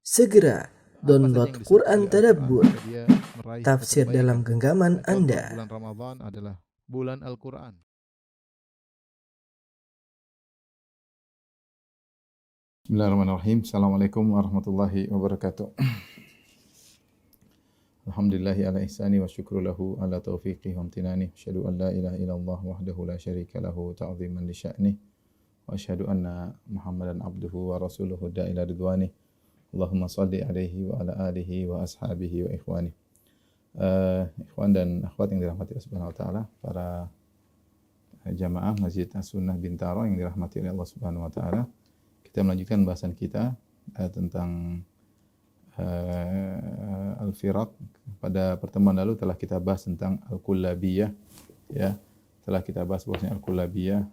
Segera download Apa saja yang Quran disebut oleh Tadabbur, Al-Quran, dia meraih tafsir dalam kebaikan. genggaman Contoh, Anda. bulan Ramadan adalah bulan Al-Quran. Bismillahirrahmanirrahim. Assalamualaikum warahmatullahi wabarakatuh. Alhamdulillahi ala ihsani wa syukru lahu ala taufiqih wa amtinani. Asyhadu an la ilaha illallah wahdahu la syarika lahu ta'ziman li sya'nih. Wa asyhadu anna Muhammadan abduhu wa rasuluhu da'ila ridwanih. Allahumma salli alaihi wa ala alihi wa ashabihi wa ikhwani. Ikhwan dan akhwat yang dirahmati Allah Subhanahu wa taala, para jamaah Masjid As-Sunnah Bintaro yang dirahmati oleh Allah Subhanahu wa taala. Kita melanjutkan bahasan kita tentang Al-Firaq. Pada pertemuan lalu telah kita bahas tentang Al-Kullabiyah, ya. Telah kita bahas bahwasanya Al-Kullabiyah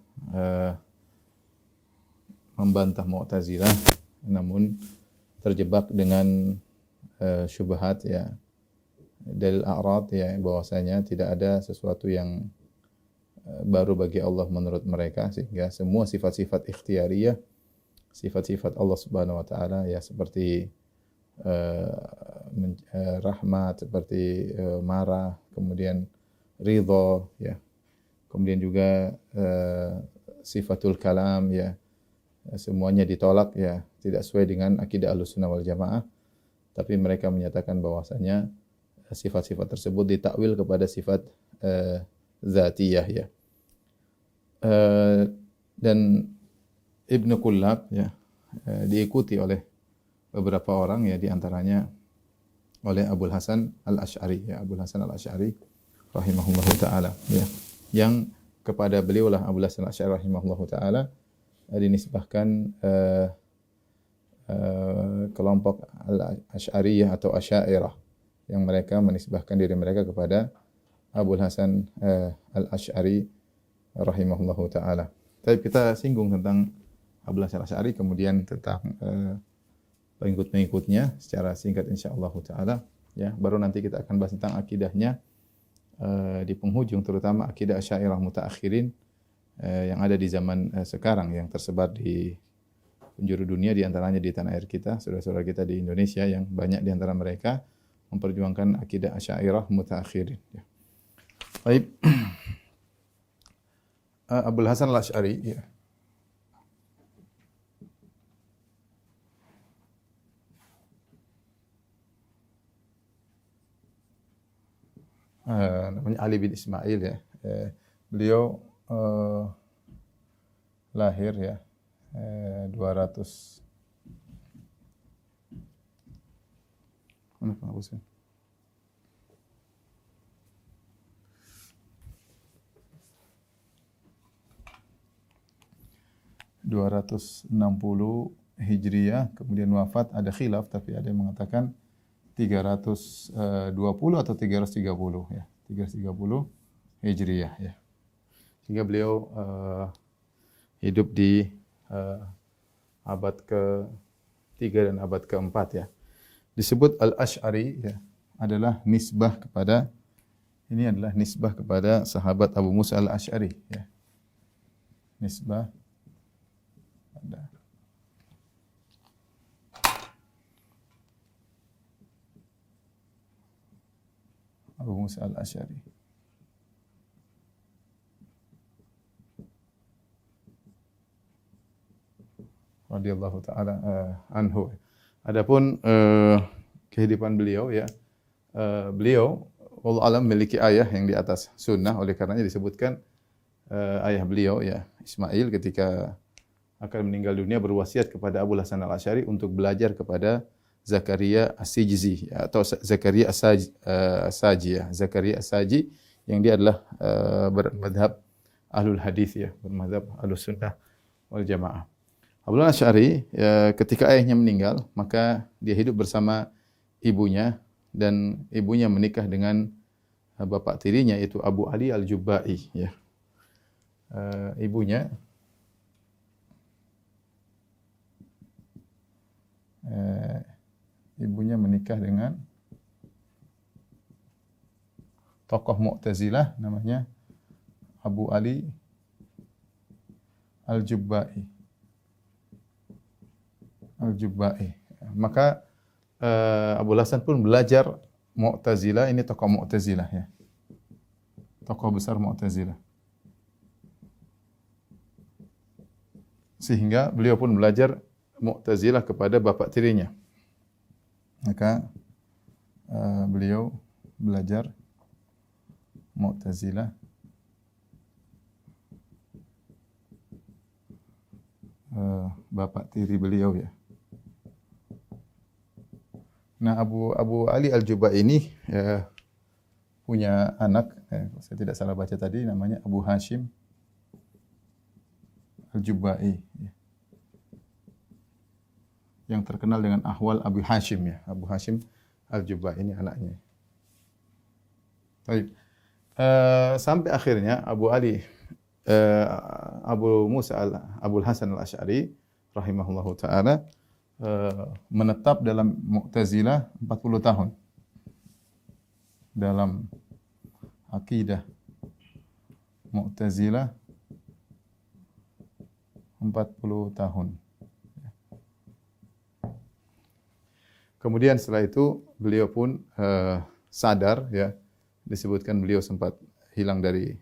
membantah Mu'tazilah, namun terjebak dengan syubhat, ya, dalil a'rad, ya, bahwasanya tidak ada sesuatu yang baru bagi Allah menurut mereka, sehingga semua sifat-sifat ikhtiyariyah, sifat-sifat Allah Subhanahu wa taala, ya, seperti rahmat, seperti marah, kemudian ridha, ya, kemudian juga sifatul kalam, ya, semuanya ditolak, ya, tidak sesuai dengan akidah Ahlussunnah wal Jamaah. Tapi mereka menyatakan bahwasanya sifat-sifat tersebut ditakwil kepada sifat zatiyah, ya. Dan Ibnu Kullab, ya, diikuti oleh beberapa orang, ya, di antaranya oleh Abul Hasan Al-Asy'ari, ya, Abul Hasan Al-Asy'ari rahimahullahu taala, ya, yang kepada beliau lah Abul Hasan Al-Asy'ari rahimahullahu taala dinisbahkan kelompok Al-Asy'ariyah atau Asy'ariyah, yang mereka menisbahkan diri mereka kepada Abul Hasan Al-Asy'ari rahimahullahu taala. Tapi kita singgung tentang Abul Hasan Al-Asy'ari, kemudian tentang pengikut-pengikutnya secara singkat insyaallah taala, ya. Baru nanti kita akan bahas tentang akidahnya di penghujung, terutama akidah Asy'ariyah mutaakhirin yang ada di zaman sekarang, yang tersebar di penjuru dunia, di antaranya di tanah air kita, saudara-saudara kita di Indonesia, yang banyak di antara mereka memperjuangkan akidah Asy'ariyah mutaakhirin, ya. Baik. Abul Hasan Al-Asy'ari, ya, namanya Ali bin Ismail, ya. Beliau lahir, ya, 200 mana penghapusnya? 260 Hijriyah, kemudian wafat, ada khilaf, tapi ada yang mengatakan 320 atau 330, ya. 330 Hijriyah, ya. Sehingga beliau hidup di abad ke-3 dan abad ke-4, ya. Disebut Al-Asy'ari, ya, adalah nisbah kepada, ini adalah nisbah kepada sahabat Abu Musa Al-Asy'ari, ya. Nisbah pada Abu Musa Al-Asy'ari. Radhiyallahu taala anhu. Adapun kehidupan beliau, ya, beliau wallahu alam memiliki ayah yang di atas sunnah, oleh karenanya disebutkan ayah beliau, ya, Ismail, ketika akan meninggal dunia berwasiat kepada Abu Hasan Al-Asy'ari untuk belajar kepada Zakaria As-Sijzi, atau Zakaria As-Saji, ya, Zakaria As-Saji, yang dia adalah bermadhab Ahlul Hadis, ya, bermadhab Ahlus Sunnah wal Jamaah. Abdul Asy'ari, ya, ketika ayahnya meninggal, maka dia hidup bersama ibunya, dan ibunya menikah dengan bapak tirinya, yaitu Abu Ali Al-Jubba'i, ya. Ibunya menikah dengan tokoh Mu'tazilah namanya Abu Ali Al-Jubba'i. Maka Abul Hasan pun belajar Mu'tazilah, ini tokoh Mu'tazilah ya. Tokoh besar Mu'tazilah. Sehingga beliau pun belajar Mu'tazilah kepada bapak tirinya. Maka beliau belajar Mu'tazilah bapak tiri beliau ya. Nah, Abu Ali Al-Jubai ini ya, punya anak, saya tidak salah baca tadi, namanya Abu Hashim Al-Jubai ya. Yang terkenal dengan Ahwal Abu Hashim ya. Abu Hashim Al-Jubai ini anaknya. Baik. Sampai akhirnya Abu Ali Abul Hasan Al-Asy'ari rahimahullahu taala menetap dalam Mu'tazilah 40 tahun. Dalam akidah Mu'tazilah 40 tahun. Kemudian setelah itu beliau pun sadar ya, disebutkan beliau sempat hilang dari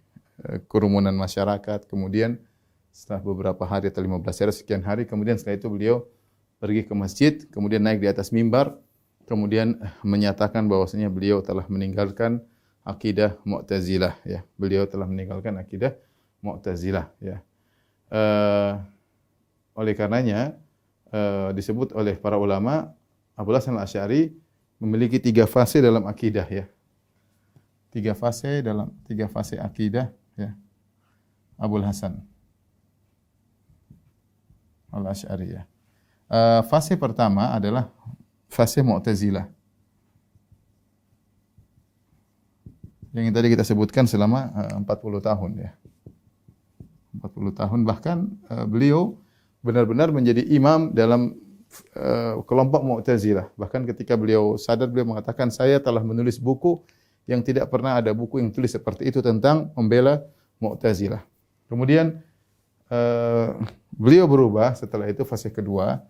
kerumunan masyarakat. Kemudian setelah beberapa hari atau 15 hari, sekian hari, kemudian setelah itu beliau pergi ke masjid, kemudian naik di atas mimbar, kemudian menyatakan bahwasanya beliau telah meninggalkan akidah Mu'tazilah ya. Beliau telah meninggalkan akidah Mu'tazilah ya. Oleh karenanya disebut oleh para ulama Abul Hasan Al-Asy'ari memiliki 3 fase dalam akidah ya. 3 fase akidah ya. Abul Hasan Al-Asy'ari ya. Fase pertama adalah fase Mu'tazilah. Yang tadi kita sebutkan selama 40 tahun ya. 40 tahun bahkan beliau benar-benar menjadi imam dalam kelompok Mu'tazilah. Bahkan ketika beliau sadar, beliau mengatakan, saya telah menulis buku yang tidak pernah ada buku yang tulis seperti itu tentang membela Mu'tazilah. Kemudian beliau berubah setelah itu fase kedua.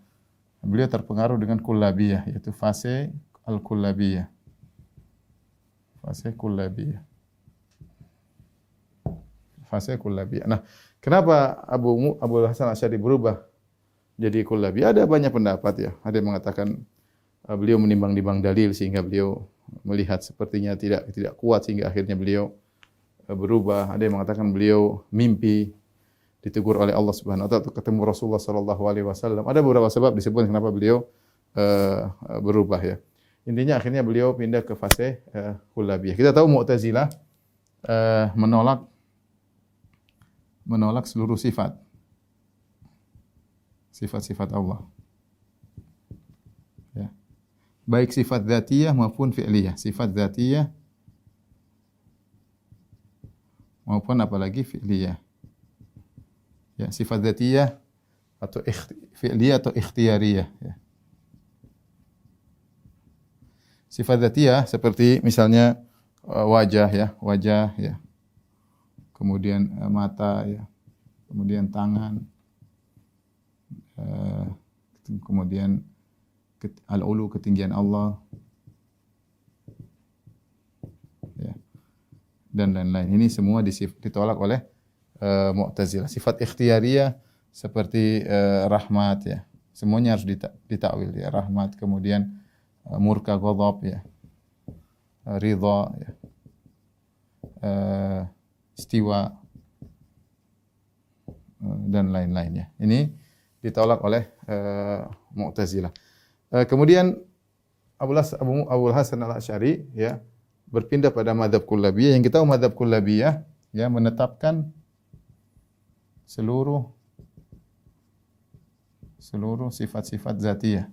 Beliau terpengaruh dengan Kullabiyah, yaitu fase Al-Kullabiyah. Fase Kullabiyah. Fase Kullabiyah. Nah, kenapa Abul Hasan Asy'ari berubah jadi Kullabiyah? Ada banyak pendapat ya. Ada yang mengatakan beliau menimbang-nimbang dalil sehingga beliau melihat sepertinya tidak kuat sehingga akhirnya beliau berubah. Ada yang mengatakan beliau mimpi ditegur oleh Allah Subhanahu wa taala, ketemu Rasulullah sallallahu alaihi wasallam. Ada beberapa sebab disebut kenapa beliau berubah ya. Intinya akhirnya beliau pindah ke fase Kullabiyah. Kita tahu Mu'tazilah menolak seluruh sifat-sifat Allah. Ya. Baik sifat dzatiyah maupun fi'liyah. Sifat dzatiyah maupun apalagi fi'liyah. Ya, sifat dzatiyah atau fi'liyah atau ikhtiyariyah ya. Sifat dzatiyah seperti misalnya wajah ya. Kemudian mata ya. Kemudian tangan. Kemudian al-ulu, ketinggian Allah. Ya. Dan lain-lain. Ini semua ditolak oleh Mu'tazilah. Sifat ikhtiyariyah seperti rahmat ya. Semuanya harus ditakwil ya. Rahmat, kemudian murka, ghadab ya. Ridha ya. Istiwa dan lain-lainnya. Ini ditolak oleh Mu'tazilah. Kemudian Abul Hasan Al-Asy'ari ya berpindah pada mazhab Kullabiyah. Yang kita tahu mazhab Kullabiyah ya menetapkan seluruh sifat-sifat dzatiyah.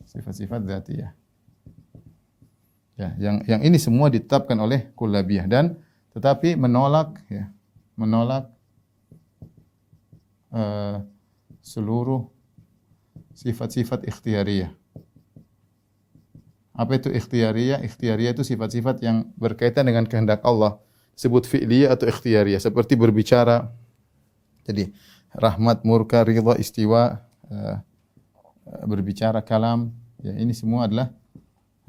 Sifat-sifat dzatiyah. Ya, yang ini semua ditetapkan oleh Kullabiyah dan tetapi menolak seluruh sifat-sifat ikhtiyariyah. Apa itu ikhtiyariyah? Ikhtiyariyah itu sifat-sifat yang berkaitan dengan kehendak Allah. Sebut fi'liyah atau ikhtiyariyah. Seperti berbicara. Jadi, rahmat, murka, ridha, istiwa, berbicara, kalam, Ya, ini semua adalah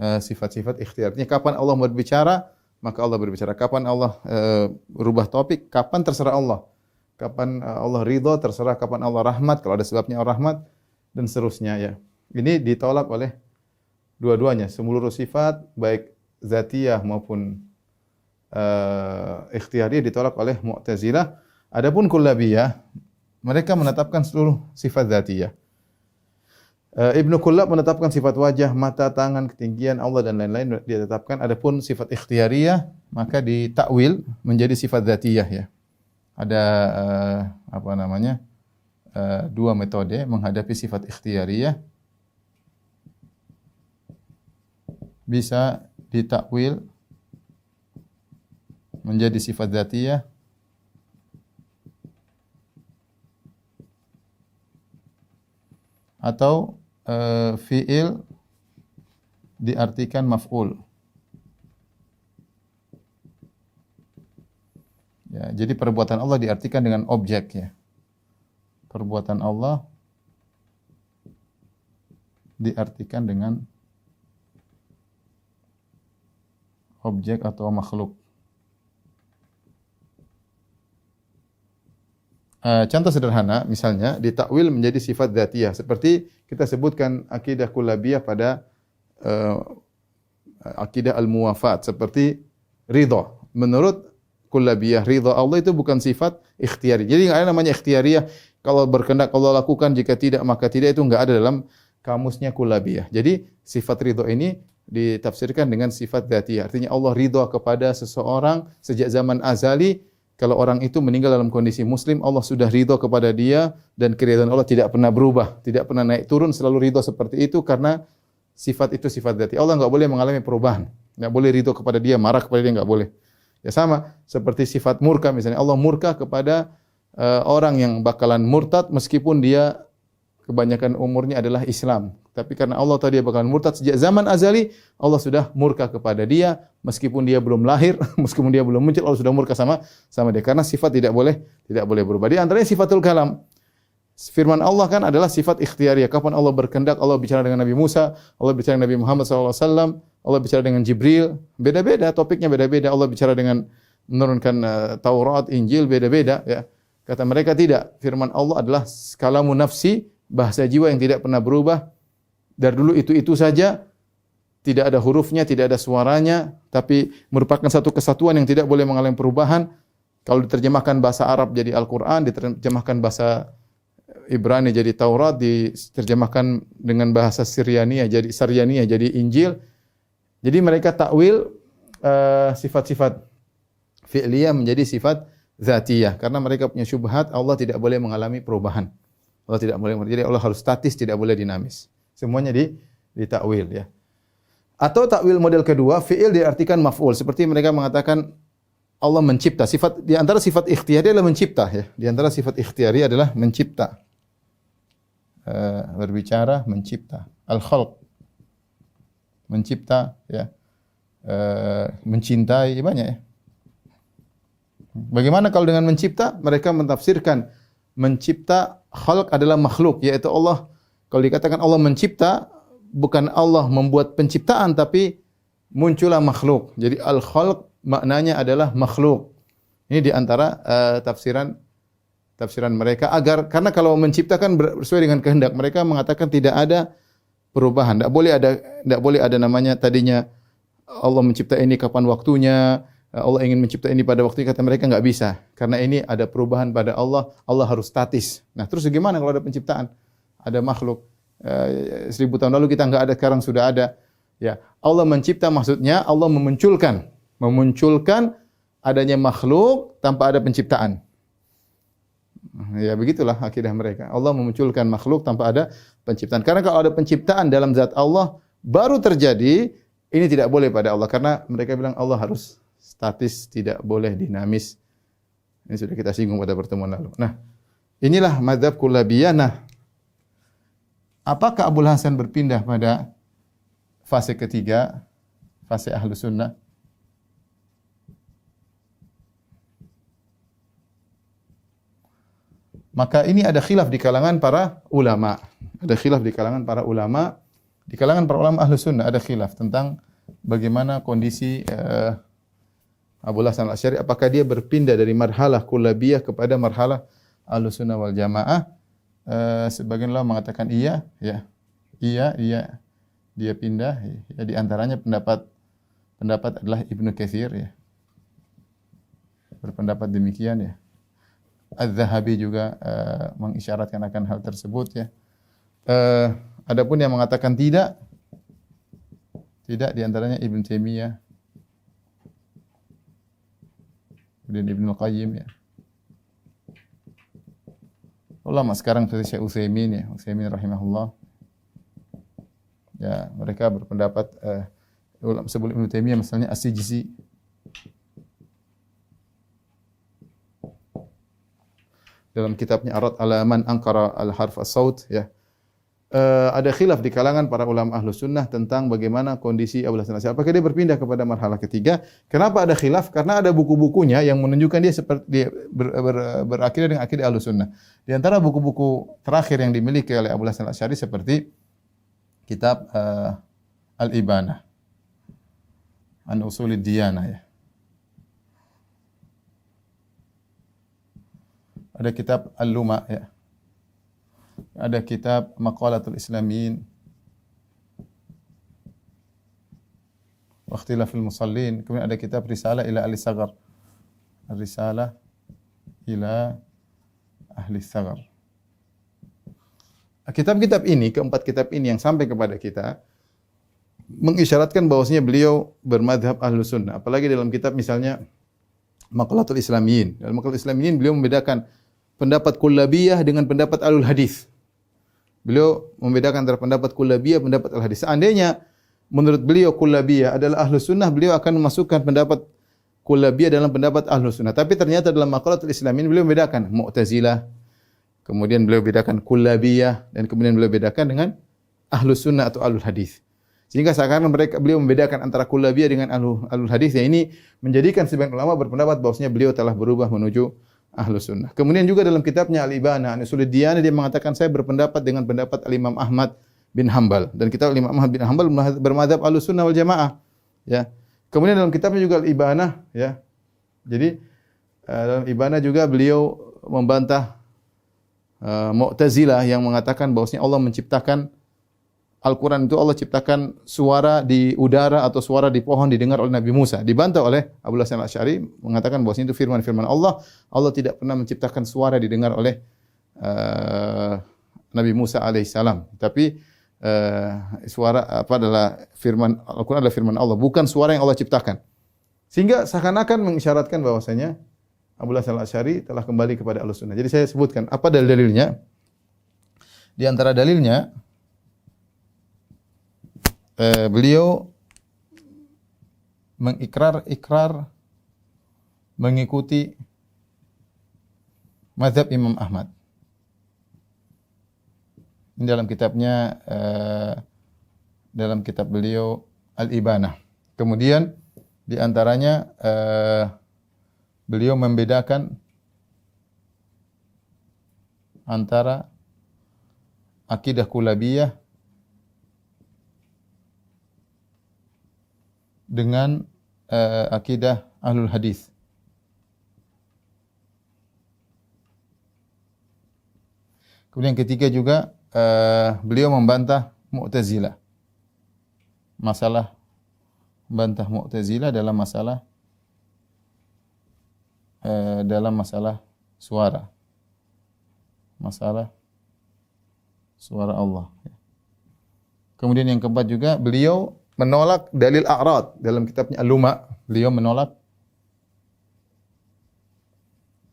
sifat-sifat ikhtiarnya. Kapan Allah berbicara, maka Allah berbicara. Kapan Allah berubah topik, kapan terserah Allah. Kapan Allah ridho, terserah. Kapan Allah rahmat, kalau ada sebabnya Allah rahmat, dan seterusnya ya. Ini ditolak oleh dua-duanya. Seluruh sifat, baik zatiyah maupun ikhtiyariyah ditolak oleh Mu'tazilah. Adapun Kullabiyah, mereka menetapkan seluruh sifat zatiyah. Ibnu Kullab menetapkan sifat wajah, mata, tangan, ketinggian Allah dan lain-lain dia tetapkan. Adapun sifat ikhtiyariyah maka ditakwil menjadi sifat dzatiyah ya. Ada dua metode menghadapi sifat ikhtiyariyah. Bisa ditakwil menjadi sifat dzatiyah atau fi'il diartikan maf'ul. Ya, jadi perbuatan Allah diartikan dengan objek ya. Perbuatan Allah diartikan dengan objek atau makhluk. Contoh sederhana, misalnya ditakwil menjadi sifat dzatiyah, seperti kita sebutkan akidah kullabiyah pada akidah al-muwafat, seperti ridha. Menurut kullabiyah, ridha Allah itu bukan sifat ikhtiyari. Jadi enggak ada namanya ikhtiyariyah. Kalau berkehendak Allah lakukan, jika tidak maka tidak, itu enggak ada dalam kamusnya kullabiyah. Jadi sifat ridha ini ditafsirkan dengan sifat dzatiyah. Artinya Allah ridha kepada seseorang sejak zaman azali. Kalau orang itu meninggal dalam kondisi muslim, Allah sudah ridho kepada dia dan keridhaan Allah tidak pernah berubah, tidak pernah naik turun, selalu ridho seperti itu karena sifat itu sifat dzati. Allah enggak boleh mengalami perubahan. Enggak boleh ridho kepada dia, marah kepada dia enggak boleh. Ya sama seperti sifat murka misalnya. Allah murka kepada orang yang bakalan murtad meskipun dia kebanyakan umurnya adalah Islam. Tapi karena Allah tahu dia bakalan murtad sejak zaman azali, Allah sudah murka kepada dia meskipun dia belum lahir, meskipun dia belum muncul, Allah sudah murka sama dia karena sifat tidak boleh berubah. Di antaranya sifatul kalam. Firman Allah kan adalah sifat ikhtiyariyah. Kapan Allah berkehendak, Allah bicara dengan Nabi Musa, Allah bicara dengan Nabi Muhammad SAW, Allah bicara dengan Jibril, beda-beda topiknya, beda-beda. Allah bicara dengan menurunkan Taurat, Injil, beda-beda ya. Kata mereka tidak, firman Allah adalah kalamun nafsi, bahasa jiwa yang tidak pernah berubah. Dari dulu itu saja, tidak ada hurufnya, tidak ada suaranya, tapi merupakan satu kesatuan yang tidak boleh mengalami perubahan. Kalau diterjemahkan bahasa Arab jadi Al-Quran, diterjemahkan bahasa Ibrani jadi Taurat, diterjemahkan dengan bahasa Syriania jadi Injil. Jadi mereka takwil sifat-sifat fi'liyah menjadi sifat dzatiyah karena mereka punya syubhat Allah tidak boleh mengalami perubahan. Allah tidak boleh, jadi Allah harus statis, tidak boleh dinamis. Semuanya ditakwil ya. Atau takwil model kedua, fi'il diartikan maf'ul. Seperti mereka mengatakan Allah mencipta. Sifat di antara sifat ikhtiyari adalah mencipta ya. Di antara sifat ikhtiyari adalah mencipta. Berbicara, mencipta. Al-khalq. Mencipta ya. Mencintai banyak ya. Bagaimana kalau dengan mencipta? Mereka mentafsirkan mencipta khalq adalah makhluk, yaitu Allah. Kalau dikatakan Allah mencipta, bukan Allah membuat penciptaan, tapi muncullah makhluk. Jadi al-khalq maknanya adalah makhluk. Ini di antara tafsiran mereka karena kalau menciptakan sesuai dengan kehendak, mereka mengatakan tidak ada perubahan. Tidak boleh ada namanya tadinya Allah mencipta ini kapan waktunya, Allah ingin mencipta ini pada waktu, kata mereka enggak bisa. Karena ini ada perubahan pada Allah, Allah harus statis. Nah, terus bagaimana kalau ada penciptaan? Ada makhluk. 1000 tahun lalu kita enggak ada, sekarang sudah ada. Ya, Allah mencipta maksudnya Allah memunculkan adanya makhluk tanpa ada penciptaan. Ya, begitulah akidah mereka. Allah memunculkan makhluk tanpa ada penciptaan. Karena kalau ada penciptaan dalam zat Allah baru terjadi, ini tidak boleh pada Allah karena mereka bilang Allah harus statis, tidak boleh dinamis. Ini sudah kita singgung pada pertemuan lalu. Nah, inilah mazhab kullabiyah. Nah, apakah Abul Hasan berpindah pada fase ketiga, fase Ahlus Sunnah? Maka ini ada khilaf di kalangan para ulama. Ada khilaf di kalangan para ulama Di kalangan para ulama ahlu sunnah ada khilaf tentang bagaimana kondisi Abu Hasan al-Asy'ari, apakah dia berpindah dari marhalah kullabiyah kepada marhalah ahlu sunnah wal jamaah. Sebagian ulama mengatakan iya, ya, iya, dia pindah. Ya, di antaranya pendapat adalah Ibnu Katsir, ya, berpendapat demikian, ya. Az-Zahabi juga mengisyaratkan akan hal tersebut, ya. Adapun yang mengatakan tidak di antaranya Ibnu Taimiyah, kemudian Ibnu Qayyim, ya. Ulama sekarang seperti Syekh Utsaimin rahimahullah, ya, mereka berpendapat ulama sebelum Ibnu Taimiyah misalnya As-Sijzi, dalam kitabnya Arad ala man ankara al-harf as-saut, ya. Ada khilaf di kalangan para ulama ahlu sunnah tentang bagaimana kondisi Abu Hasan al-Asy'ari. Apakah dia berpindah kepada marhalah ketiga? Kenapa ada khilaf? Karena ada buku-bukunya yang menunjukkan dia seperti berakidah dengan akidah ahlu sunnah. Di antara buku-buku terakhir yang dimiliki oleh Abu Hasan al-Asy'ari seperti kitab Al-Ibanah an Usulid Diyanah, ya. Ada kitab Al-Luma, ya. Ada kitab Maqalatul Islamin wa Ikhtilafil Musallin. Kemudian ada kitab Risalah ila Ahli Saghar. Risalah ila Ahli Saghar. Kitab-kitab ini, keempat kitab ini yang sampai kepada kita mengisyaratkan bahwasanya beliau bermadhab Ahlus Sunnah. Apalagi dalam kitab misalnya Maqalatul Islamiyin. Dalam Maqalatul Islamiyin beliau membedakan pendapat kullabiyah dengan pendapat alul hadis. Beliau membedakan antara pendapat kullabiyah, pendapat al hadis. Seandainya menurut beliau kullabiyah adalah ahlus sunnah, beliau akan memasukkan pendapat kullabiyah dalam pendapat ahlus sunnah. Tapi ternyata dalam Maqalatul Islamin beliau membedakan Mu'tazilah, kemudian beliau bedakan kullabiyah, dan kemudian beliau bedakan dengan ahlus sunnah atau alul hadis. Sehingga sekarang beliau membedakan antara kullabiyah dengan alul hadis. Ya, ini menjadikan sebagian ulama berpendapat bahwasanya beliau telah berubah menuju Ahlus Sunnah. Kemudian juga dalam kitabnya Al-Ibanah an Usulid Diyanah dia mengatakan saya berpendapat dengan pendapat Al-Imam Ahmad bin Hanbal, dan kitab Imam Ahmad bin Hanbal bermadzhab Ahlus Sunnah wal Jamaah, ya. Kemudian dalam kitabnya juga Al-Ibanah, ya. Jadi dalam Ibanah juga beliau membantah Mu'tazilah yang mengatakan bahwasanya Allah menciptakan Al-Quran itu Allah ciptakan suara di udara atau suara di pohon didengar oleh Nabi Musa. Dibantah oleh Abu Hasan al-Asy'ari mengatakan bahwa itu firman-firman Allah. Allah tidak pernah menciptakan suara didengar oleh Nabi Musa alaihissalam. Tapi suara apa adalah firman Al-Quran adalah firman Allah, bukan suara yang Allah ciptakan. Sehingga seakan-akan mengisyaratkan bahwasanya Abu Hasan al-Asy'ari telah kembali kepada Ahlussunnah. Jadi saya sebutkan apa dalil-dalilnya. Di antara dalilnya beliau ikrar mengikuti mazhab Imam Ahmad. Ini dalam kitabnya dalam kitab beliau Al-Ibanah. Kemudian di antaranya beliau membedakan antara akidah kulabiyah dengan akidah ahlul hadis. Kemudian ketiga juga beliau membantah Mu'tazilah. Membantah Mu'tazilah dalam masalah suara. Masalah suara Allah. Kemudian yang keempat juga beliau menolak dalil a'rad dalam kitabnya Al-Luma. Beliau menolak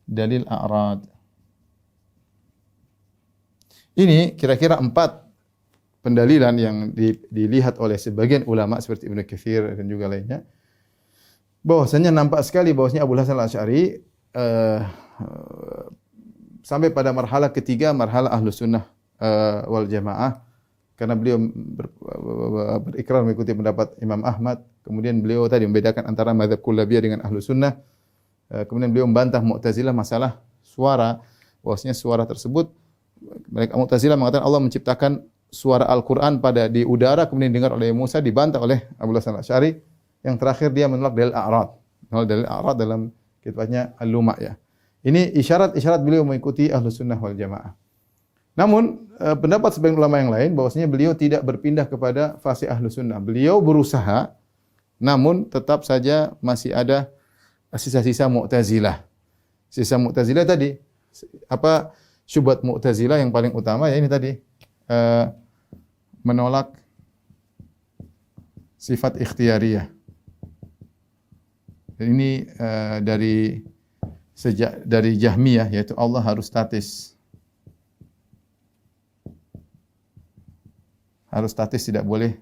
dalil a'rad. Ini kira-kira 4 pendalilan yang dilihat oleh sebagian ulama seperti Ibnu Katsir dan juga lainnya. Bahwasanya nampak sekali bahwasanya Abu Hasan al-Asy'ari sampai pada marhalah ketiga, marhalah Ahlus Sunnah wal Jamaah. Karena beliau berikrar mengikuti pendapat Imam Ahmad. Kemudian beliau tadi membedakan antara mazhab kullabiyah dengan Ahlus Sunnah. Kemudian beliau membantah Mu'tazilah masalah suara. Bahwasanya suara tersebut, mereka Mu'tazilah mengatakan Allah menciptakan suara Al-Qur'an di udara kemudian dengar oleh Musa dibantah oleh Abdullah Al-Asy'ari. Yang terakhir dia menolak dalil a'rad. Menolak dalil a'rad dalam kitabnya Al-Luma' ya. Ini isyarat-isyarat beliau mengikuti Ahlus Sunnah wal Jamaah. Namun pendapat sebagian ulama yang lain bahwasanya beliau tidak berpindah kepada fase Ahlus Sunnah. Beliau berusaha namun tetap saja masih ada sisa-sisa Mu'tazilah. Sisa Mu'tazilah tadi apa syubhat Mu'tazilah yang paling utama ya ini tadi menolak sifat ikhtiyariyah. Ini dari Jahmiyah yaitu Allah harus statis. Harus statis tidak boleh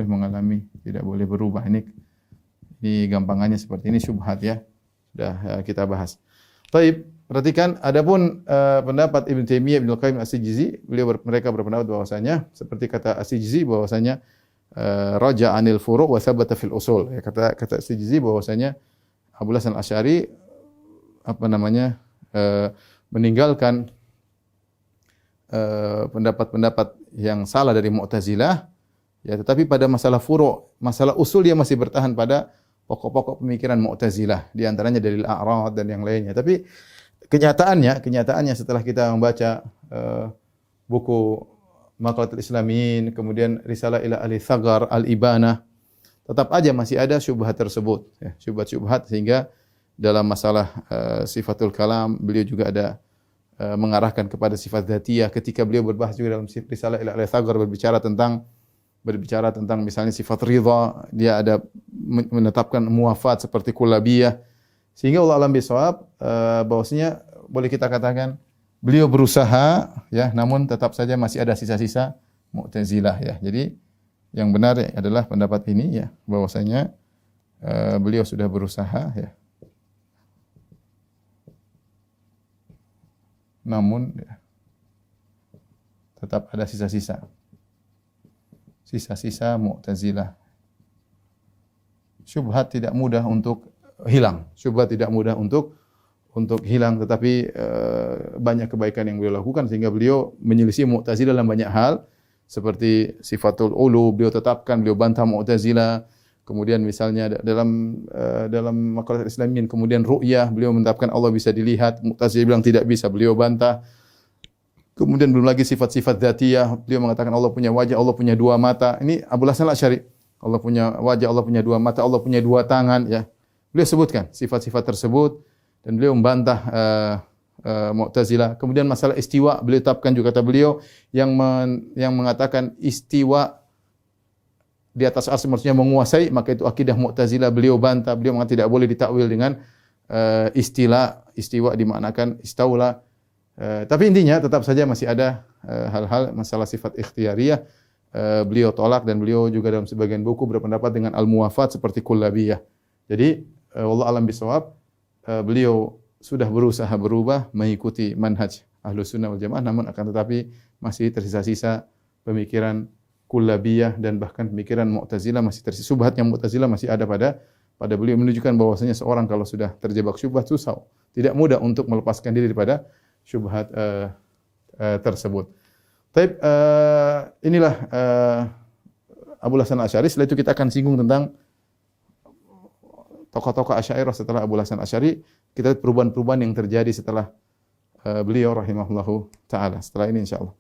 mengalami, tidak boleh berubah. Ini gampangannya seperti ini syubhat ya. Sudah kita bahas. Baik, perhatikan adapun pendapat Ibnu Taimiyah, Ibnu Qayyim As-Sijizi, mereka berpendapat bahwasanya seperti kata As-Sijizi bahwasanya raja anil furu' wa thabata fil usul. Ya, kata As-Sijizi bahwasanya Abu Hasan Al-Asy'ari meninggalkan pendapat-pendapat yang salah dari Mu'tazilah ya, tetapi pada masalah furu', masalah usul dia masih bertahan pada pokok-pokok pemikiran Mu'tazilah, di antaranya dalil a'rad dan yang lainnya. Tapi kenyataannya setelah kita membaca buku Maqalatul Islamin, kemudian Risalah ila Ahli Thaghar, Al-Ibanah, tetap aja masih ada syubhat tersebut, ya, syubhat-syubhat sehingga dalam masalah sifatul kalam beliau juga ada mengarahkan kepada sifat dzatiyah. Ketika beliau berbahas juga dalam Risalah ila Ahli Thaghar berbicara tentang misalnya sifat ridha, dia ada menetapkan muwafat seperti kullabiyah. Sehingga Allah alam bisawab bahwasanya boleh kita katakan beliau berusaha ya, namun tetap saja masih ada sisa-sisa Mu'tazilah ya. Jadi yang benar adalah pendapat ini ya, bahwasanya beliau sudah berusaha ya. Namun ya, tetap ada sisa-sisa Mu'tazilah. Syubhat tidak mudah untuk hilang. Syubhat tidak mudah untuk hilang, tetapi banyak kebaikan yang beliau lakukan sehingga beliau menyelisih Mu'tazilah dalam banyak hal, seperti sifatul ulu beliau tetapkan, beliau bantah Mu'tazilah. Kemudian misalnya dalam Maqalatul Islamin, kemudian ru'yah beliau menetapkan Allah bisa dilihat, Mu'tazilah bilang tidak bisa, beliau bantah. Kemudian belum lagi sifat-sifat dzatiyah, beliau mengatakan Allah punya wajah, Allah punya dua mata. Ini Abu Hasan Al-Asy'ari, Allah punya wajah, Allah punya dua mata, Allah punya dua tangan ya. Beliau sebutkan sifat-sifat tersebut dan beliau membantah Mu'tazilah. Kemudian masalah istiwa beliau tetapkan juga, kata beliau yang mengatakan istiwa di atas arsy maksudnya menguasai, maka itu akidah Mu'tazilah, beliau bantah. Beliau mengatakan tidak boleh ditakwil dengan istiwa dimaknakan istaula. Tapi intinya tetap saja masih ada hal-hal masalah sifat ikhtiyariyah beliau tolak, dan beliau juga dalam sebagian buku berpendapat dengan al-muwafat seperti kullabiyah. Jadi wallahu alam bisawab, beliau sudah berusaha berubah mengikuti manhaj Ahlus Sunnah wal Jamaah, namun akan tetapi masih tersisa-sisa pemikiran kullabiyah dan bahkan pemikiran Mu'tazilah masih tersisa. Syubhat yang Mu'tazilah masih ada pada beliau, menunjukkan bahwasanya seorang kalau sudah terjebak syubhat susah, tidak mudah untuk melepaskan diri daripada syubhat tersebut. Taib, inilah Abu Hasan Al-Asy'ari. Setelah itu kita akan singgung tentang tokoh-tokoh Asy'ariyah setelah Abu Hasan Al-Asy'ari. Kita lihat perubahan-perubahan yang terjadi setelah beliau rahimahullahu taala. Setelah ini insyaallah.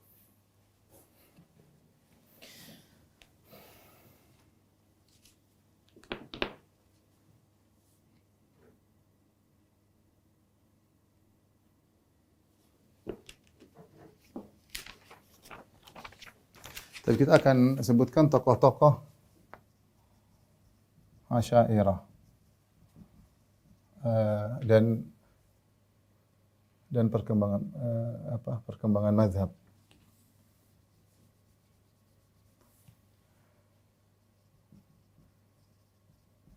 Tapi kita akan sebutkan tokoh-tokoh Asy'ariyah dan perkembangan mazhab.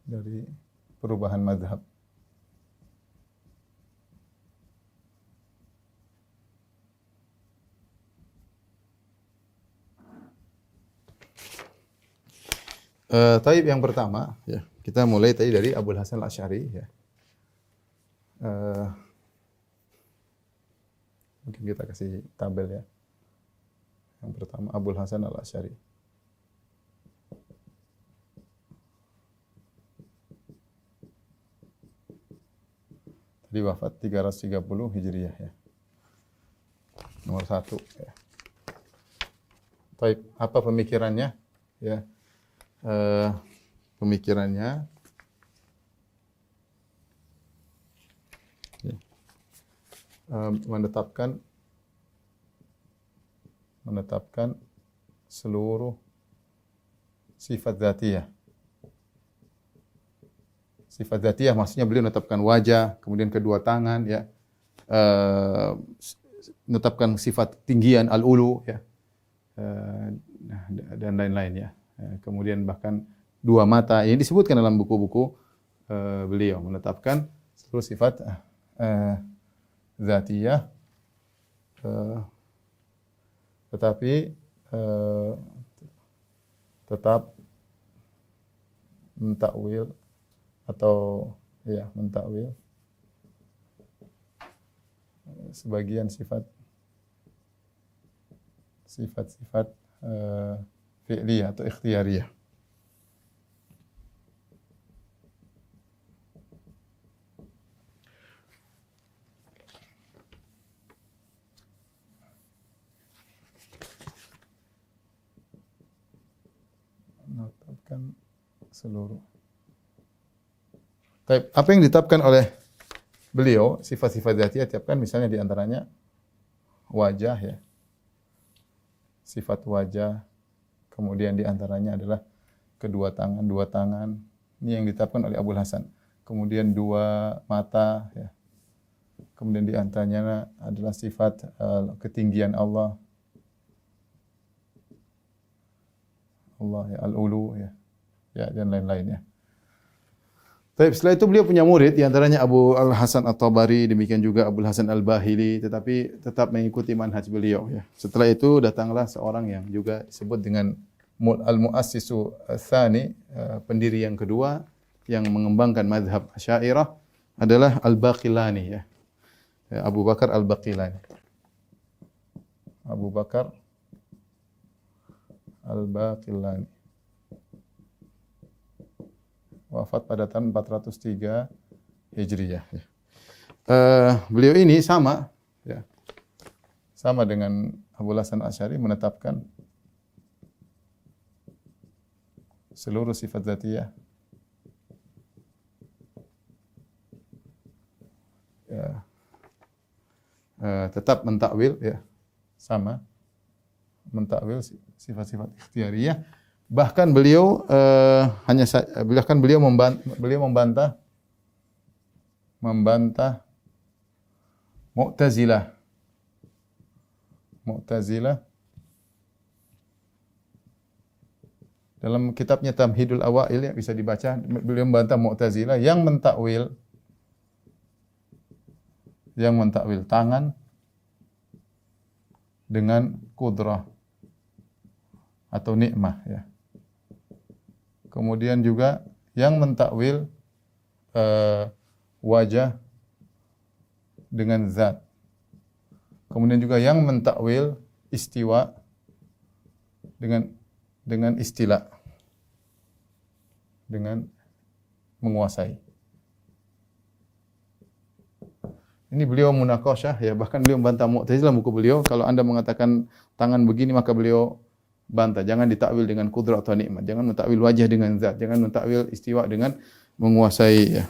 Dari perubahan mazhab. Taib yang pertama ya, kita mulai tadi dari Abu Hasan Al-Asy'ari ya. Mungkin kita kasih tabel ya. Yang pertama Abul Hasan Al-Asy'ari. Tadi wafat 330 Hijriah ya. Nomor 1 ya. Baik, apa pemikirannya? Ya. Pemikirannya ya. Menetapkan seluruh sifat dzatiyah. Sifat dzatiyah maksudnya beliau menetapkan wajah, kemudian kedua tangan ya. Menetapkan sifat tinggian al-ulu ya. Dan lain-lain ya. Kemudian bahkan dua mata ini disebutkan dalam buku-buku beliau menetapkan seluruh sifat dzatiyah, tetapi tetap mentakwil atau ya mentakwil sebagian sifat-sifat fi'liyah atau ikhtiyariyah. Menetapkan seluruh. Apa yang ditetapkan oleh beliau, sifat-sifat dzatiyah ditetapkan misalnya di antaranya wajah ya. Sifat wajah, kemudian di antaranya adalah dua tangan. Ini yang ditetapkan oleh Abul Hasan. Kemudian dua mata ya. Kemudian di antaranya adalah sifat ketinggian Allah. Allah ya, al-ulu ya. Ya, dan lain-lain ya. Tapi setelah itu beliau punya murid, di antaranya Abu Al-Hasan At-Tabari, demikian juga Abul Hasan Al-Bahili, tetapi tetap mengikuti manhaj beliau. Ya. Setelah itu datanglah seorang yang juga disebut dengan Al-Mu'assisu Tsani, pendiri yang kedua, yang mengembangkan mazhab Asy'ariyah adalah Al-Baqillani. Ya. Abu Bakar Al-Baqillani. Abu Bakar Al-Baqillani. Wafat pada tahun 403 Hijriah. Ya. Beliau ini sama dengan Abul Hasan Asy'ari menetapkan seluruh sifat dzatiyah. Ya. Tetap mentakwil ya, sama mentakwil sifat-sifat ikhtiyariyah. Bahkan beliau membantah Mu'tazilah dalam kitabnya Tamhidul Awail ya, bisa dibaca. Beliau membantah Mu'tazilah yang mentakwil tangan dengan kudrah atau nikmah ya. Kemudian juga yang mentakwil wajah dengan zat. Kemudian juga yang mentakwil istiwa dengan istila, dengan menguasai. Ini beliau munaqasyah ya, bahkan beliau membantah Mu'tazilah buku beliau. Kalau Anda mengatakan tangan begini, maka beliau bantah, jangan ditakwil dengan kudrat atau nikmat, jangan mentakwil wajah dengan zat, jangan mentakwil istiwa dengan menguasai ya.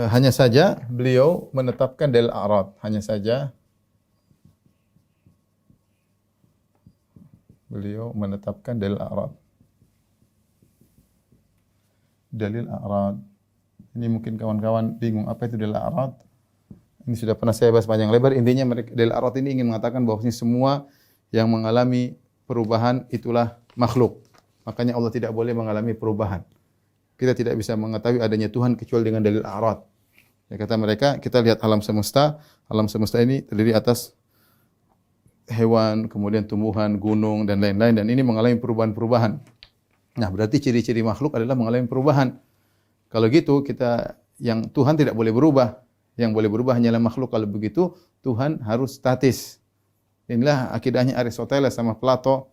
Hanya saja beliau menetapkan dalil a'rad, hanya saja beliau menetapkan dalil a'rad. Dalil a'rad. Ini mungkin kawan-kawan bingung apa itu dalil a'rad. Ini sudah pernah saya bahas panjang lebar. Intinya dalil a'rad ini ingin mengatakan bahwa semua yang mengalami perubahan itulah makhluk. Makanya Allah tidak boleh mengalami perubahan. Kita tidak bisa mengetahui adanya Tuhan kecuali dengan dalil a'rad. Ya, kata mereka, kita lihat alam semesta. Alam semesta ini terdiri atas hewan, kemudian tumbuhan, gunung, dan lain-lain. Dan ini mengalami perubahan-perubahan. Nah, berarti ciri-ciri makhluk adalah mengalami perubahan. Kalau gitu, yang Tuhan tidak boleh berubah. Yang boleh berubah hanyalah makhluk. Kalau begitu Tuhan harus statis. Inilah akidahnya Aristoteles sama Plato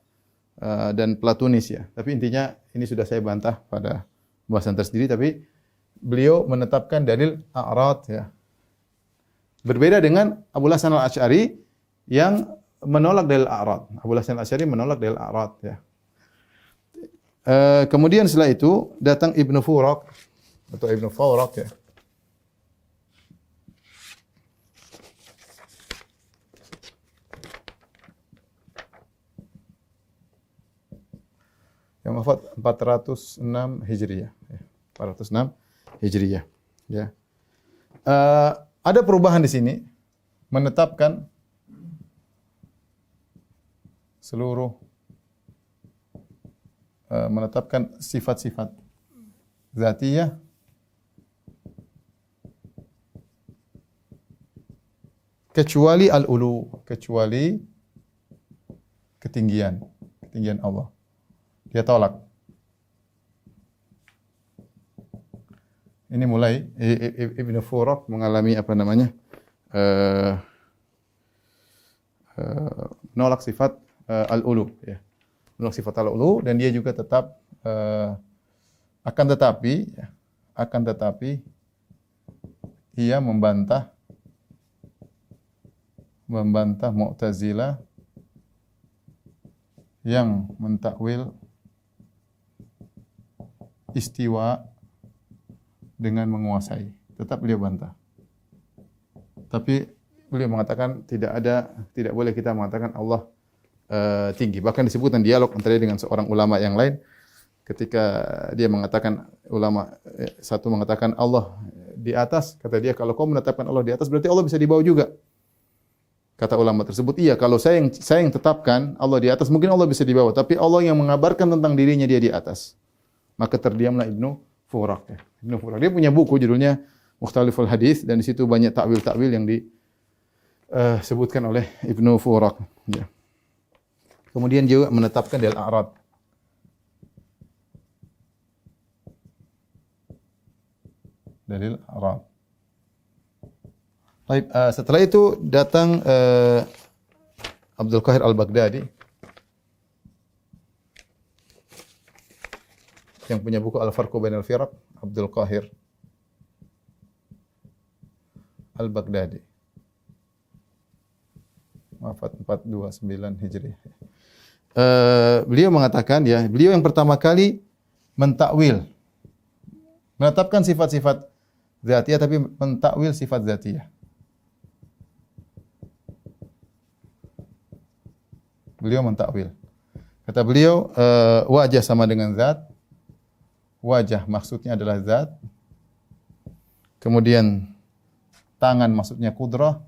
dan Platonis ya. Tapi intinya ini sudah saya bantah pada pembahasan tersendiri. Tapi beliau menetapkan dalil a'rad ya. Berbeda dengan Abu Hasan al-Asy'ari yang menolak dalil a'rad. Abu Hasan al-Asy'ari menolak dalil a'rad ya. Kemudian setelah itu datang Ibnu Furak atau Ibnu Furak ya. Yang wafat 406 Hijriah. 406 Hijriah. Ya. Ada perubahan di sini menetapkan seluruh menetapkan sifat-sifat zatiyah kecuali al-ulu, kecuali ketinggian Allah. Dia tolak. Ini mulai Ibnu Furak mengalami apa namanya? Menolak sifat al-ulu ya. Menolak sifat al-ulu dan dia juga tetap akan tetapi ia membantah Mu'tazilah yang mentakwil istiwa dengan menguasai. Tetap beliau bantah. Tapi beliau mengatakan tidak boleh kita mengatakan Allah tinggi. Bahkan disebutkan dialog antara dia dengan seorang ulama yang lain ketika dia mengatakan satu mengatakan Allah di atas, kata dia kalau kau menetapkan Allah di atas berarti Allah bisa di bawah juga. Kata ulama tersebut, iya kalau saya yang tetapkan Allah di atas mungkin Allah bisa di bawah, tapi Allah yang mengabarkan tentang dirinya dia di atas. Maka terdiamlah Ibnu Furak. Ya. Ibnu Furak dia punya buku judulnya Mukhtaliful Hadis dan di situ banyak takwil-takwil yang disebutkan oleh Ibnu Furak. Ya. Kemudian juga menetapkan dalil a'rad. Dalil a'rad. Baik, setelah itu datang Abdul Qahir al-Baghdadi yang punya buku Al-Farqu Bainal Firaq, Abdul Qahir al-Baghdadi. Wafat 429 Hijriah. Beliau mengatakan ya, beliau yang pertama kali mentakwil, menetapkan sifat-sifat dzatiyah tapi mentakwil sifat dzatiyah. Beliau mentakwil. Kata beliau, wajah sama dengan zat. Wajah maksudnya adalah zat. Kemudian tangan maksudnya kudrah.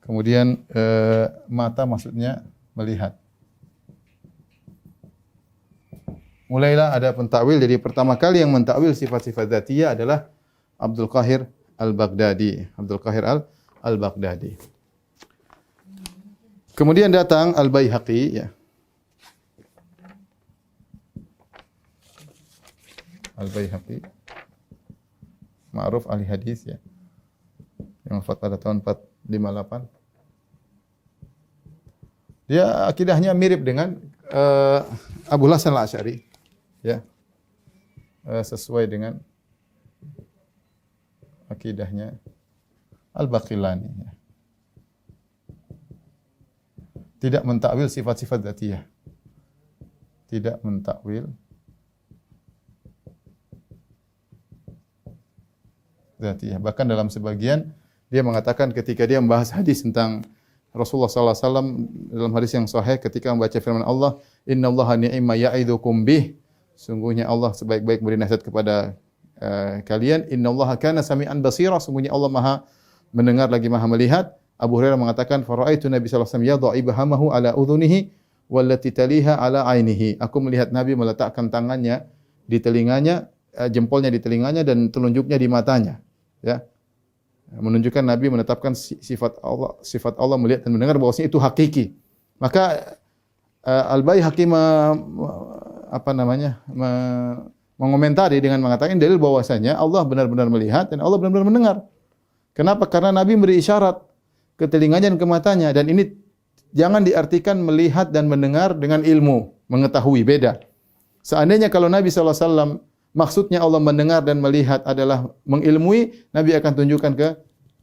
Kemudian mata maksudnya melihat. Mulailah ada pentakwil. Jadi pertama kali yang mentakwil sifat-sifat dzatiyah adalah Abdul Qahir al-Baghdadi. Abdul Qahir al-Baghdadi. Kemudian datang Al-Baihaqi ya. Al-Baihaqi ma'ruf ahli hadis ya. Yang wafat pada tahun 458. Dia akidahnya mirip dengan Abu Hasan al-Asy'ari ya. Sesuai dengan akidahnya Al-Baqillani ya. Tidak mentakwil sifat-sifat dzatiyah. Tidak mentakwil dzatiyah. Bahkan dalam sebagian dia mengatakan ketika dia membahas hadis tentang Rasulullah sallallahu alaihi wasallam dalam hadis yang sahih ketika membaca firman Allah, "Innallaha ni'ma ya'idukum bih." Sungguhnya Allah sebaik-baik beri nasihat kepada kalian. "Innallaha kana sami'an basira." Sungguhnya Allah Maha mendengar lagi Maha melihat. Abu Hurairah mengatakan, "Fara'aitu Nabi sallallahu alaihi wasallam yadha'i ibhamahu ala udhunihi wallati taliha ala ainihi." Aku melihat Nabi meletakkan tangannya di telinganya, jempolnya di telinganya dan telunjuknya di matanya. Ya. Menunjukkan Nabi menetapkan sifat Allah melihat dan mendengar bahwasanya itu hakiki. Maka Al-Baihaqi mengomentari dengan mengatakan dalil bahwasanya Allah benar-benar melihat dan Allah benar-benar mendengar. Kenapa? Karena Nabi beri isyarat ke telinganya dan ke matanya, dan ini jangan diartikan melihat dan mendengar dengan ilmu, mengetahui, beda. Seandainya kalau Nabi SAW maksudnya Allah mendengar dan melihat adalah mengilmui, Nabi akan tunjukkan ke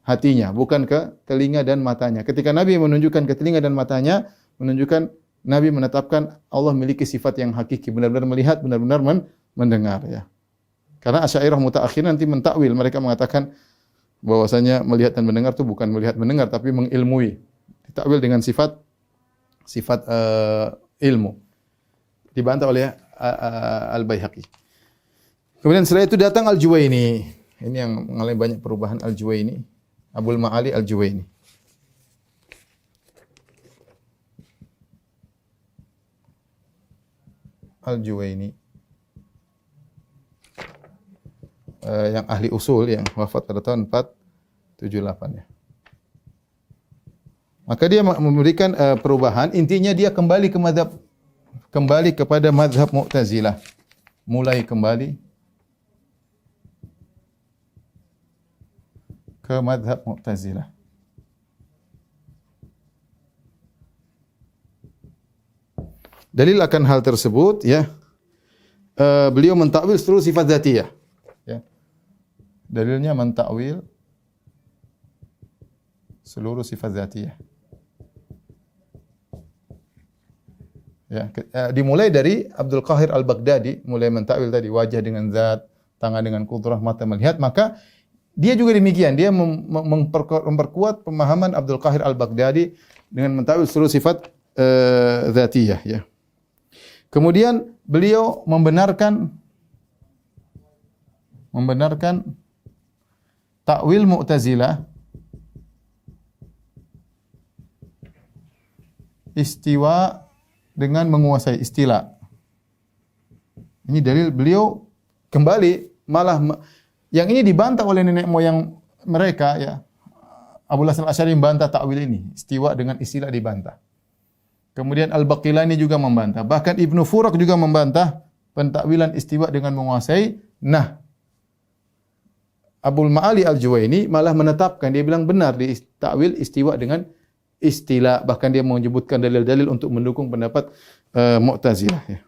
hatinya, bukan ke telinga dan matanya. Ketika Nabi menunjukkan ke telinga dan matanya, menunjukkan Nabi menetapkan Allah memiliki sifat yang hakiki, benar-benar melihat, benar-benar mendengar, ya. Karena Asy'ariyah mutaakhir nanti mentakwil, mereka mengatakan bahwasanya melihat dan mendengar itu bukan melihat mendengar tapi mengilmui. Ditakwil dengan sifat ilmu. Dibantah oleh Al-Baihaqi. Kemudian setelah itu datang Al-Juwaini. Ini yang mengalami banyak perubahan, Al-Juwaini, Abul Ma'ali Al-Juwaini. Al-Juwaini. Yang ahli usul yang wafat pada tahun 478 ya. Maka dia memberikan perubahan, intinya dia kembali kepada mazhab Mu'tazilah. Mulai kembali ke mazhab Mu'tazilah. Dalil akan hal tersebut, ya. Beliau mentakwil seluruh sifat dzatiyah. Ya. Dalilnya mentakwil seluruh sifat dzatiyah. Ya, dimulai dari Abdul Qahir Al-Baghdadi, mulai mentakwil tadi wajah dengan zat, tangan dengan qudrah, mata melihat, maka dia juga demikian, dia memperkuat pemahaman Abdul Qahir Al-Baghdadi dengan mentakwil seluruh sifat dzatiyah, ya. Kemudian beliau membenarkan takwil Mu'tazilah istiwa dengan menguasai, istilah. Ini dalil beliau kembali, malah yang ini dibantah oleh nenek moyang mereka, ya. Abu Hasan Al-Asy'ari membantah takwil ini, istiwa dengan istilah dibantah. Kemudian Al-Baqilani juga membantah. Bahkan Ibnu Furak juga membantah pentakwilan istiwa dengan menguasai. Nah, Abul Ma'ali Al-Juwaini malah menetapkan, dia bilang benar di takwil istiwa dengan istilah, bahkan dia menyebutkan dalil-dalil untuk mendukung pendapat Mu'tazilah, ya.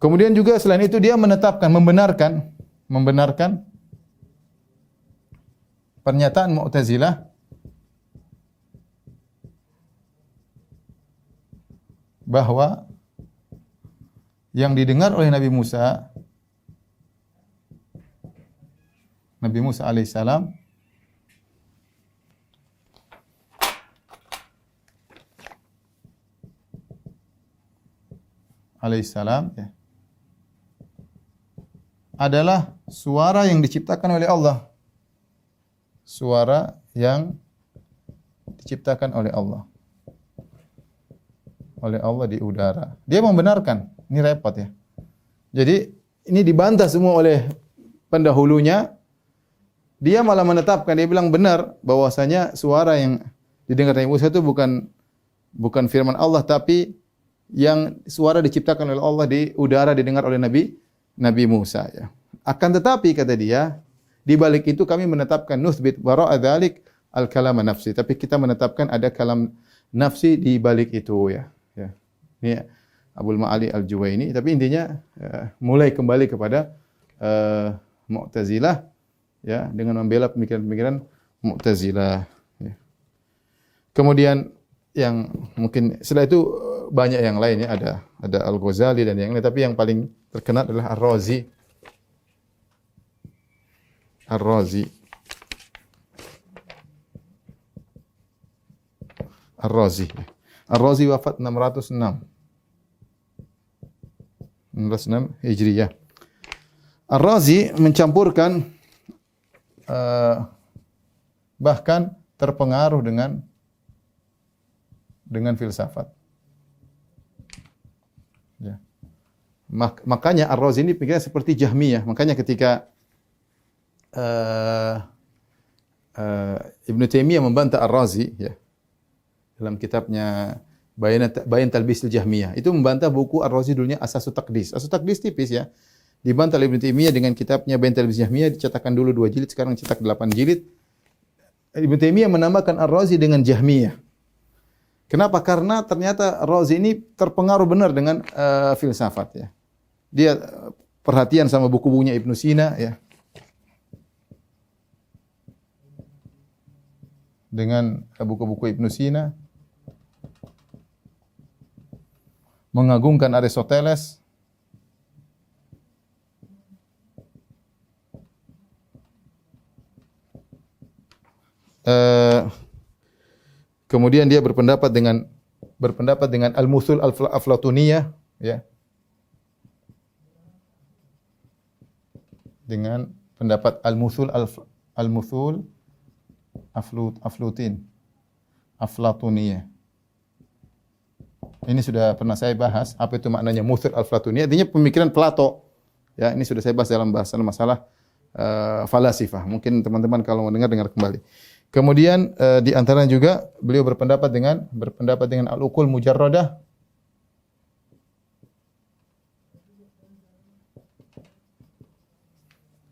Kemudian juga selain itu dia menetapkan, membenarkan pernyataan Mu'tazilah bahwa yang didengar oleh Nabi Musa alaihissalam ya, adalah suara yang diciptakan oleh Allah. Suara yang diciptakan oleh Allah. Oleh Allah di udara. Dia membenarkan. Ini repot, ya. Jadi ini dibantah semua oleh pendahulunya. Dia malah menetapkan, dia bilang benar bahwasanya suara yang didengar Nabi Musa itu bukan firman Allah, tapi yang suara diciptakan oleh Allah di udara didengar oleh Nabi Musa, ya. Akan tetapi kata dia, di balik itu kami menetapkan nutsbit wara'a dzalik al-kalam nafsi, tapi kita menetapkan ada kalam nafsi di balik itu, ya. Ya. Ini Abul Ma'ali Al-Juwaini, tapi intinya mulai kembali kepada Mu'tazilah, ya, dengan membela pemikiran-pemikiran Mu'tazilah, ya. Kemudian yang mungkin setelah itu banyak yang lain, ya, ada Al-Ghazali dan yang lain, tapi yang paling terkenal adalah Ar-Razi. Ar-Razi wafat 606 Hijriyah. Ar-Razi mencampurkan bahkan terpengaruh dengan filsafat. Ya. Makanya Ar-Razi ini pikirnya seperti Jahmiyah. Makanya ketika Ibnu Taimiyah membantah Ar-Razi, ya, dalam kitabnya Bayan Talbisil Jahmiyah. Itu membantah buku Ar-Razi dulunya Asasut Taqdis. Asasut Taqdis tipis ya. Dibantah oleh Ibnu Taimiyah dengan kitabnya Bayan Talbisil Jahmiyah, dicetakkan dulu 2 jilid, sekarang cetak 8 jilid. Ibnu Taimiyah menambahkan Ar-Razi dengan Jahmiyah. Kenapa? Karena ternyata Ar-Razi ini terpengaruh benar dengan filsafat ya. Dia perhatian sama buku-bukunya Ibnu Sina ya. Dengan buku-buku Ibnu Sina, mengagungkan Aristoteles, kemudian dia berpendapat dengan Al-Muthul Aflatuniyah ya. Dengan pendapat Al-Muthul Aflatuniyah. Ini sudah pernah saya bahas, apa itu maknanya Muthul Aflatuniyah? Artinya pemikiran Plato. Ya, ini sudah saya bahas dalam bahasan masalah falasifah. Mungkin teman-teman kalau mau dengar kembali. Kemudian di antaranya juga beliau berpendapat dengan Al-Uqul Mujarradah.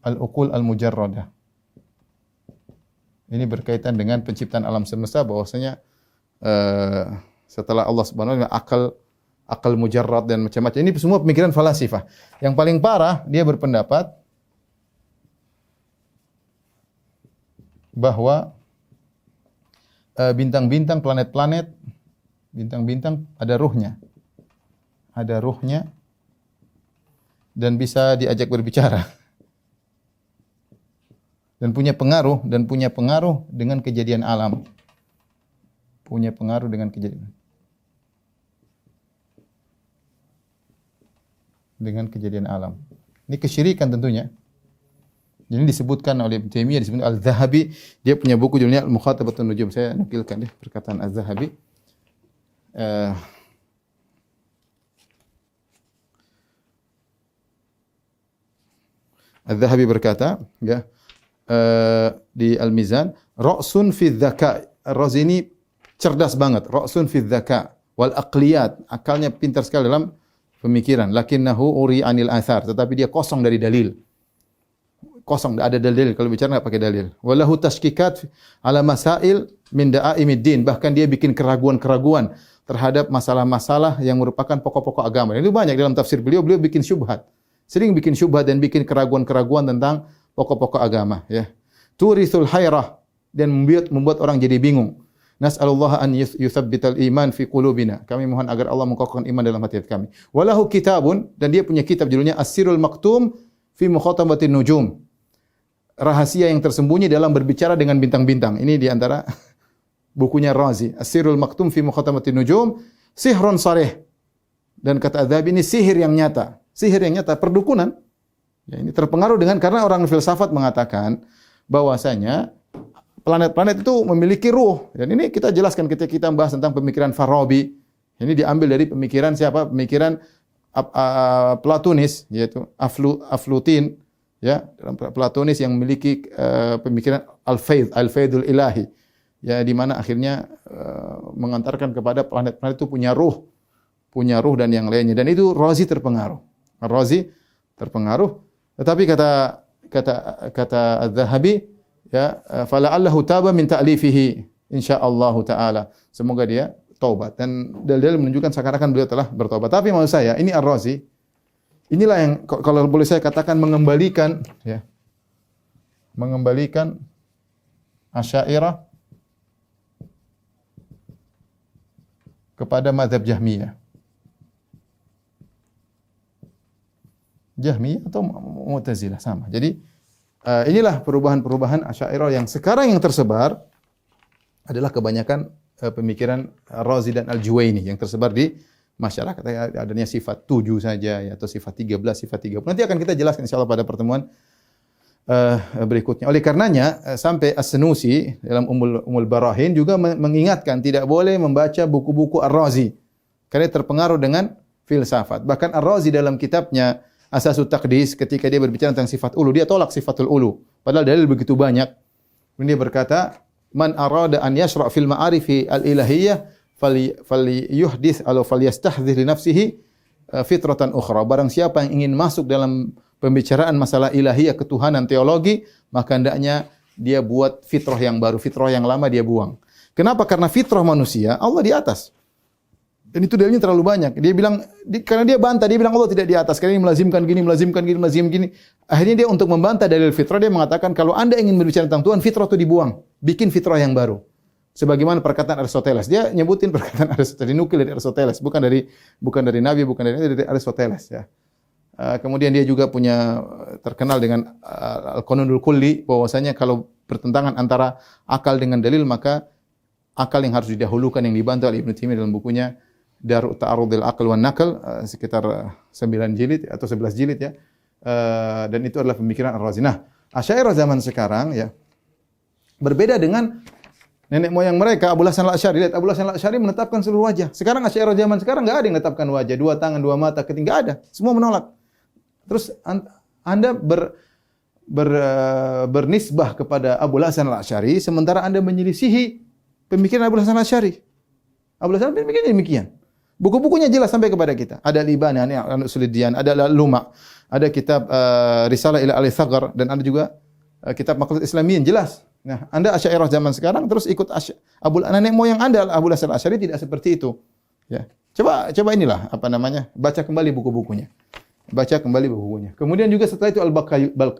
Al-Uqul Al-Mujarradah. Ini berkaitan dengan penciptaan alam semesta, bahwasanya setelah Allah Subhanahu wa taala akal mujarrad dan macam-macam. Ini semua pemikiran falasifah. Yang paling parah, dia berpendapat bahwa bintang-bintang, planet-planet, bintang-bintang ada ruhnya. Ada ruhnya dan bisa diajak berbicara. Dan punya pengaruh dengan kejadian alam. Punya pengaruh dengan kejadian alam. Ini kesyirikan tentunya. Jadi disebutkan oleh Ibnu Taimiyah, disebut Al-Zahabi, dia punya buku judulnya Al-Mukhatabatun Nujum. Saya nukilkan deh perkataan Al-Zahabi. Al-Zahabi berkata, ya, di Al-Mizan, ra'sun fi dzaka. Ar-Razi ini cerdas banget, ra'sun fi dzaka wal aqliyat, akalnya pintar sekali dalam pemikiran. Lakinnahu uri anil athar, tetapi dia kosong dari dalil. Kosong, tidak ada dalil. Kalau bicara enggak pakai dalil. Walahu tashkikat ala masail min da'aimiddin, bahkan dia bikin keraguan-keraguan terhadap masalah-masalah yang merupakan pokok-pokok agama. Itu banyak dalam tafsir beliau bikin syubhat. Sering bikin syubhat dan bikin keraguan-keraguan tentang pokok-pokok agama ya. Turithul hayrah, dan membuat orang jadi bingung. Nas'alullah an yuthabbital iman fi qulubina. Kami mohon agar Allah mengokohkan iman dalam hati kami. Walahu kitabun, dan dia punya kitab judulnya As-Sirrul Maktum fi Mukhatabatin Nujum. Rahasia yang tersembunyi dalam berbicara dengan bintang-bintang. Ini di antara bukunya Razi. As-Sirrul Maktum fi Mukhatabatin Nujum, sihrun sarih. Dan kata Adzabi, ini sihir yang nyata. Sihir yang nyata, perdukunan. Ya, ini terpengaruh karena orang filsafat mengatakan bahwasanya planet-planet itu memiliki ruh. Dan ini kita jelaskan ketika kita membahas tentang pemikiran Farabi. Ini diambil dari pemikiran siapa? Pemikiran Platonis, yaitu Aflutin, ya, Platonis yang memiliki pemikiran al-faidul ilahi. Ya, di mana akhirnya mengantarkan kepada planet-planet itu punya ruh dan yang lainnya. Dan itu Razi terpengaruh. Razi terpengaruh. Tetapi kata Az-Zahabi, ya, fala'allahu taba min ta'lifihi insyaallah taala. Semoga dia taubat, dan dalil menunjukkan seakan-akan beliau telah bertobat. Tapi maksud saya, ini Ar-Razi, inilah yang kalau boleh saya katakan mengembalikan Asy'ariyah kepada mazhab Jahmiyah. Jahmiyah atau Mu'tazilah sama. Jadi inilah perubahan-perubahan Asy'ariyah yang sekarang yang tersebar adalah kebanyakan pemikiran Razi dan Al-Juwaini yang tersebar di masyarakat. Adanya sifat 7 saja ya, atau sifat 13, sifat 30. Nanti akan kita jelaskan insyaallah pada pertemuan berikutnya. Oleh karenanya sampai As-Sanusi dalam Ummul Barahin juga mengingatkan tidak boleh membaca buku-buku Ar-Razi karena terpengaruh dengan filsafat. Bahkan Ar-Razi dalam kitabnya Asasut Taqdis, ketika dia berbicara tentang sifat ulu, dia tolak sifatul ulu. Padahal dalil begitu banyak. Kemudian dia berkata, "Man arada an yashra' fil ma'arifi al-ilahiyyah falyuhdits atau falyastahdhir li nafsihi fitratan ukhra. Barang siapa yang ingin masuk dalam pembicaraan masalah ilahiyah, ketuhanan, teologi, maka hendaknya dia buat fitrah yang baru, fitrah yang lama dia buang. Kenapa? Karena fitrah manusia Allah di atas. Dan itu dalilnya terlalu banyak. Dia bilang karena dia bantah, dia bilang Allah tidak di atas. Karena ini melazimkan gini, melazimkan gini, melazimkan gini. Akhirnya dia untuk membantah dalil fitrah dia mengatakan kalau Anda ingin berbicara tentang Tuhan, fitrah itu dibuang. Bikin fitrah yang baru. Sebagaimana perkataan Aristoteles. Dia nyebutin perkataan Aristoteles, dinukil dari Aristoteles, bukan dari Nabi, bukan dari Aristoteles ya. Kemudian dia juga punya terkenal dengan Al-Qanunul Kulli, bahwasanya kalau bertentangan antara akal dengan dalil maka akal yang harus didahulukan, yang dibantah oleh Ibnu Taimiyah dalam bukunya Dar'u Ta'arudil Aql wan Naql, sekitar 9 jilid atau 11 jilid ya. Dan itu adalah pemikiran Ar-Razi. Nah, Asy'ariyah zaman sekarang ya berbeda dengan nenek moyang mereka, Abu Hasan Al-Asy'ari. Lihat, Abu Hasan Al-Asy'ari menetapkan seluruh wajah. Sekarang Asy'ariyah zaman sekarang enggak ada yang menetapkan wajah, 2 tangan, 2 mata, ketiga, enggak ada. Semua menolak. Terus Anda bernisbah kepada Abu Hasan Al-Asy'ari sementara Anda menyelisihi pemikiran Abu Hasan Al-Asy'ari. Abu Hasan pemikirannya demikian. Buku-bukunya jelas sampai kepada kita. Ada Al-Ibana, Al-Usuliddiyan, ada Al-Luma, ada kitab Risalah ila Al-Thaghar, dan ada juga kitab Maqalat Islamiyyin, jelas. Nah, Anda Asy'ariyah zaman sekarang terus ikut nenek moyang Anda Abu Hasan Al-Asy'ari tidak seperti itu. Ya. Coba inilah baca kembali buku-bukunya. Baca kembali buku-bukunya. Kemudian juga setelah itu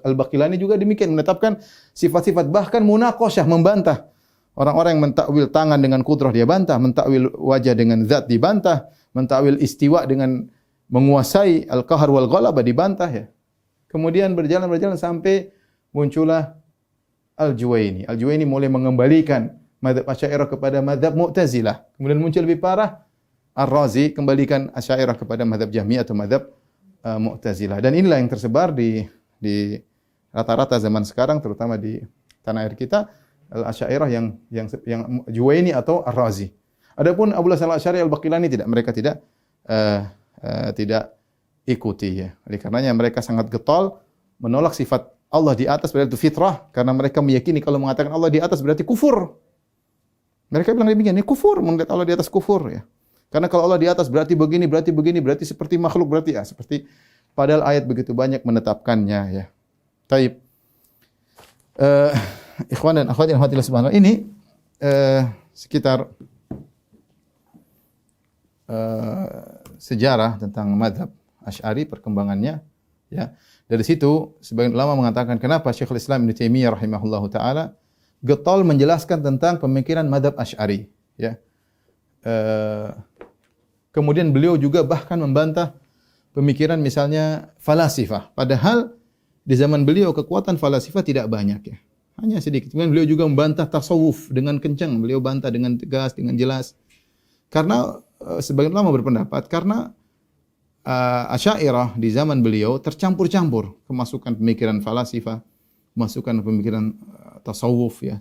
Al-Baqilani juga demikian menetapkan sifat-sifat, bahkan munaqasyah, membantah. Orang-orang yang mentakwil tangan dengan kudrah dia bantah, mentakwil wajah dengan zat dibantah, mentakwil istiwa dengan menguasai al-qahr wal ghalabah dibantah ya. Kemudian berjalan sampai muncullah Al-Juwaini. Al-Juwaini mulai mengembalikan mazhab Asy'ariyah kepada mazhab Mu'tazilah. Kemudian muncul lebih parah Ar-Razi kembalikan Asy'ariyah kepada mazhab Jahmiyah atau mazhab Mu'tazilah. Dan inilah yang tersebar di rata-rata zaman sekarang, terutama di tanah air kita. Al-Asy'ariyah yang Juwaini atau Ar-Razi. Adapun Abu Hasan Al-Asy'ari, Al-Baqilani mereka tidak ikuti ya. Oleh karenanya mereka sangat getol menolak sifat Allah di atas, berarti itu fitrah, karena mereka meyakini kalau mengatakan Allah di atas berarti kufur. Mereka bilang demikian, ini kufur, mengatakan Allah di atas kufur ya. Karena kalau Allah di atas berarti begini, berarti seperti makhluk, berarti ya seperti, padahal ayat begitu banyak menetapkannya ya. Taib. Ikhwan dan akhwat yang rahmatillah subhanahu ini sekitar sejarah tentang mazhab Asy'ari, perkembangannya ya. Dari situ sebagian ulama mengatakan kenapa Syekhul Islam Ibnu Taimiyah rahimahullahu taala getol menjelaskan tentang pemikiran mazhab Asy'ari ya. Kemudian beliau juga bahkan membantah pemikiran misalnya falasifah, padahal di zaman beliau kekuatan falasifah tidak banyak ya. Hanya sedikit. Kemudian beliau juga membantah tasawuf dengan kencang. Beliau bantah dengan tegas, dengan jelas. Karena sebagian ulama berpendapat karena Asy'ariyah di zaman beliau tercampur-campur kemasukan pemikiran falasifah, kemasukan pemikiran tasawuf ya.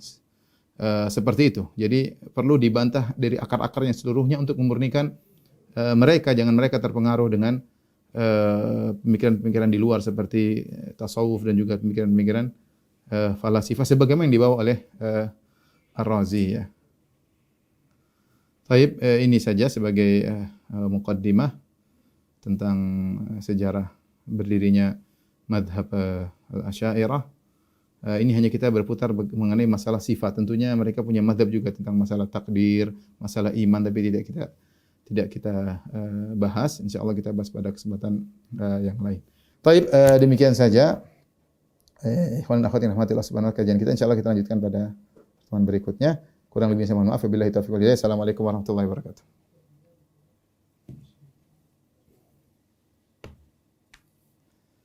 Seperti itu. Jadi perlu dibantah dari akar-akarnya seluruhnya untuk memurnikan mereka, jangan mereka terpengaruh dengan pemikiran-pemikiran di luar seperti tasawuf dan juga pemikiran-pemikiran falasifah sebagaimana yang dibawa oleh Ar-Razi ya. Baik, ini saja sebagai muqaddimah tentang sejarah berdirinya mazhab Al-Asy'ariyah. Ini hanya kita berputar mengenai masalah sifat. Tentunya mereka punya mazhab juga tentang masalah takdir, masalah iman, tapi tidak kita bahas. Insyaallah kita bahas pada kesempatan yang lain. Baik, demikian saja. Ikhwan dan akhwat yang rahmatillah subhanahu kajian kita, insyaallah kita lanjutkan pada pertemuan berikutnya. Kurang lebihnya saya mohon maaf. Wabillahi taufiq wal hidayah. Assalamualaikum warahmatullahi wabarakatuh.